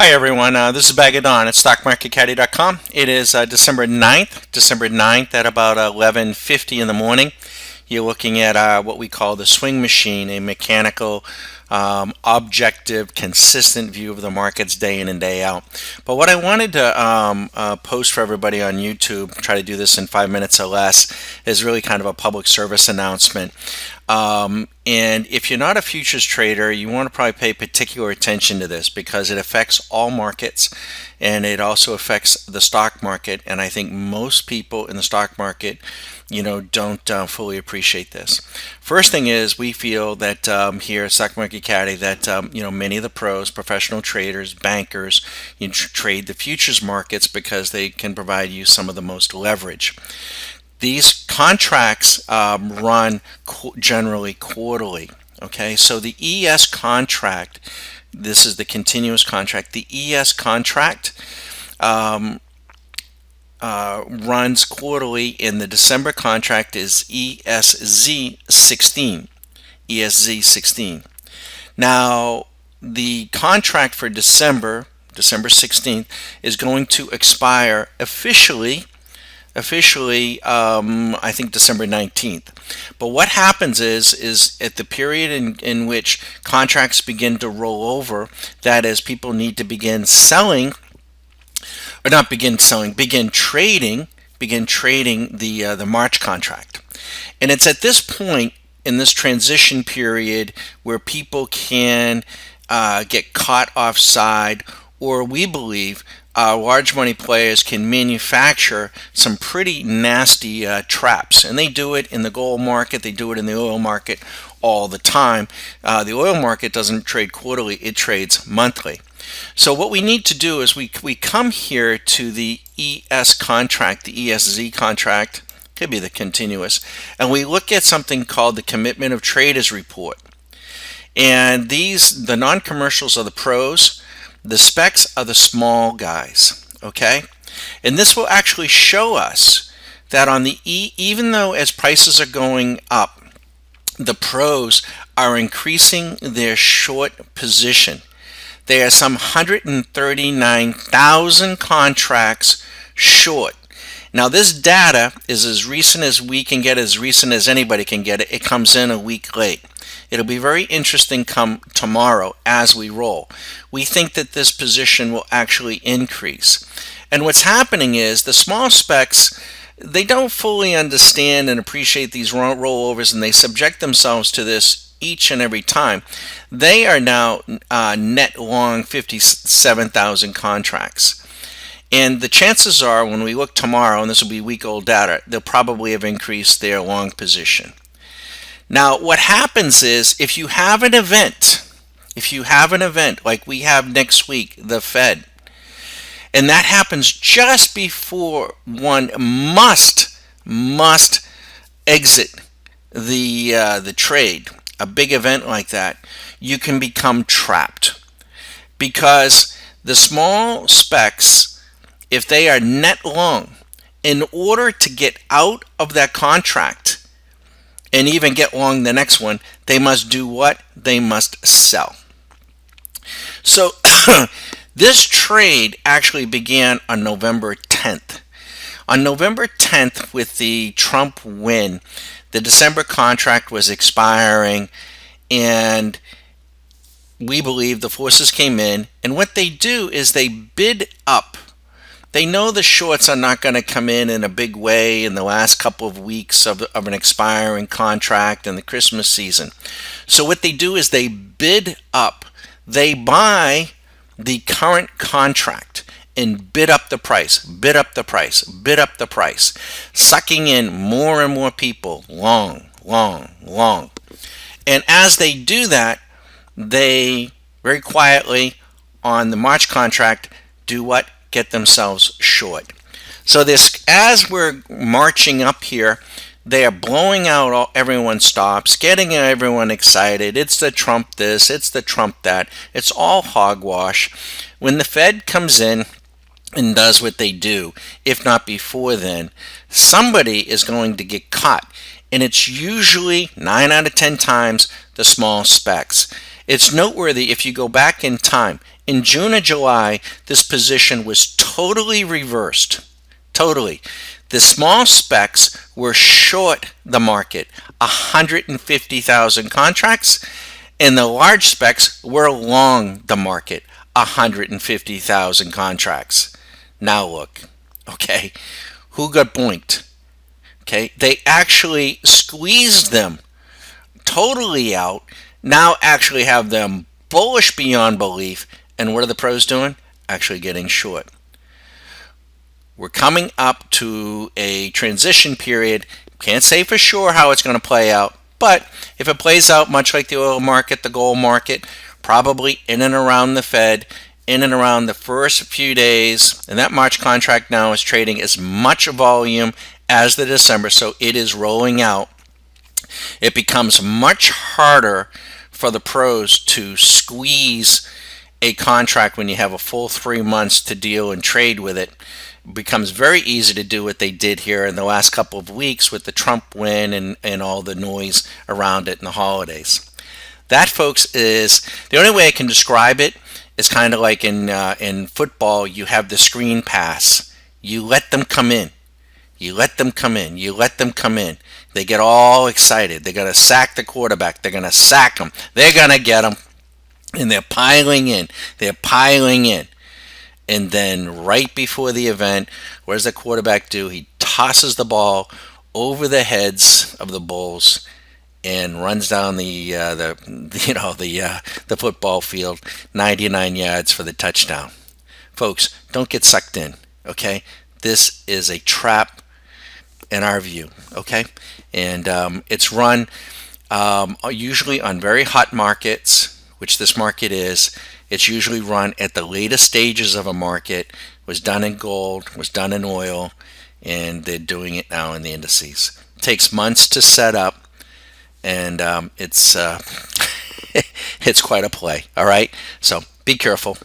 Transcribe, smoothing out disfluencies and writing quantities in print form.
Hi everyone, this is Bag of Dawn at StockMarketCaddy.com. It is December 9th at about 11:50 in the morning. You're looking at what we call the swing machine, a mechanical, objective, consistent view of the markets day in and day out. But what I wanted to post for everybody on YouTube, try to do this in 5 minutes or less, is really kind of a public service announcement. And if you're not a futures trader, you want to probably pay particular attention to this because it affects all markets and it also affects the stock market. And I think most people in the stock market, don't fully appreciate this. First thing is we feel that here at Stock Market Caddy that many of the pros, professional traders, bankers, trade the futures markets because they can provide you some of the most leverage. These contracts run generally quarterly. Okay, so the ES contract, this is the continuous contract. The ES contract runs quarterly, and the December contract is ESZ 16. ESZ 16. Now, the contract for December 16th, is going to expire officially, I think December 19th. But what happens is at the period in which contracts begin to roll over, that is, people need to begin selling, or not begin selling, begin trading the March contract. And it's at this point in this transition period where people can get caught offside, or we believe large money players can manufacture some pretty nasty traps. And they do it in the gold market, they do it in the oil market all the time. The oil market doesn't trade quarterly, it trades monthly. So what we need to do is we come here to the ES contract, the ESZ contract, could be the continuous, and we look at something called the Commitment of Traders Report. And the non-commercials are the pros, the specs are the small guys, okay? And this will actually show us that on the even though as prices are going up, the pros are increasing their short position. There are some 139,000 contracts short. Now this data is as recent as we can get, as recent as anybody can get it. It comes in a week late. It'll be very interesting come tomorrow as we roll. We think that this position will actually increase. And what's happening is the small specs, they don't fully understand and appreciate these rollovers, and they subject themselves to this each and every time. They are now net long 57,000 contracts. And the chances are when we look tomorrow, and this will be week-old data, they'll probably have increased their long position. Now, what happens is if you have an event like we have next week, the Fed, and that happens just before one must exit the trade, a big event like that, you can become trapped because the small specs, if they are net long, in order to get out of that contract and even get long the next one, they must do what? They must sell. So this trade actually began on November 10th. On November 10th, with the Trump win, the December contract was expiring, and we believe the forces came in, and what they do is they bid up. They know the shorts are not going to come in a big way in the last couple of weeks of an expiring contract and the Christmas season. So what they do is they bid up. They buy the current contract and bid up the price, sucking in more and more people long. And as they do that, they very quietly on the March contract do what? Get themselves short. So this, as we're marching up here, they are blowing out everyone's stops, getting everyone excited. It's the Trump this, it's the Trump that. It's all hogwash. When the Fed comes in and does what they do, if not before then, somebody is going to get caught. And it's usually 9 out of 10 times the small specs. It's noteworthy if you go back in time. In June and July, this position was totally reversed. Totally. The small specs were short the market, 150,000 contracts, and the large specs were long the market, 150,000 contracts. Now look, okay, who got boinked? Okay, they actually squeezed them totally out, now actually have them bullish beyond belief. And what are the pros doing? Actually getting short. We're coming up to a transition period. Can't say for sure how it's going to play out, but if it plays out much like the oil market, the gold market, probably in and around the Fed, in and around the first few days, and that March contract now is trading as much volume as the December, so it is rolling out. It becomes much harder for the pros to squeeze a contract when you have a full 3 months to deal and trade with it. It becomes very easy to do what they did here in the last couple of weeks with the Trump win and all the noise around it in the holidays. That, folks, is the only way I can describe it. Is kind of like in football, you have the screen pass. You let them come in. You let them come in. You let them come in. They get all excited. They're going to sack the quarterback. They're going to sack him. They're going to get him. And they're piling in. They're piling in. And then right before the event, what does the quarterback do? He tosses the ball over the heads of the bulls and runs down the football field 99 yards for the touchdown. Folks, don't get sucked in, okay? This is a trap in our view, okay? And it's run usually on very hot markets, which this market is. It's usually run at the latest stages of a market, was done in gold, was done in oil, and they're doing it now in the indices. It takes months to set up, and it's it's quite a play, all right? So be careful.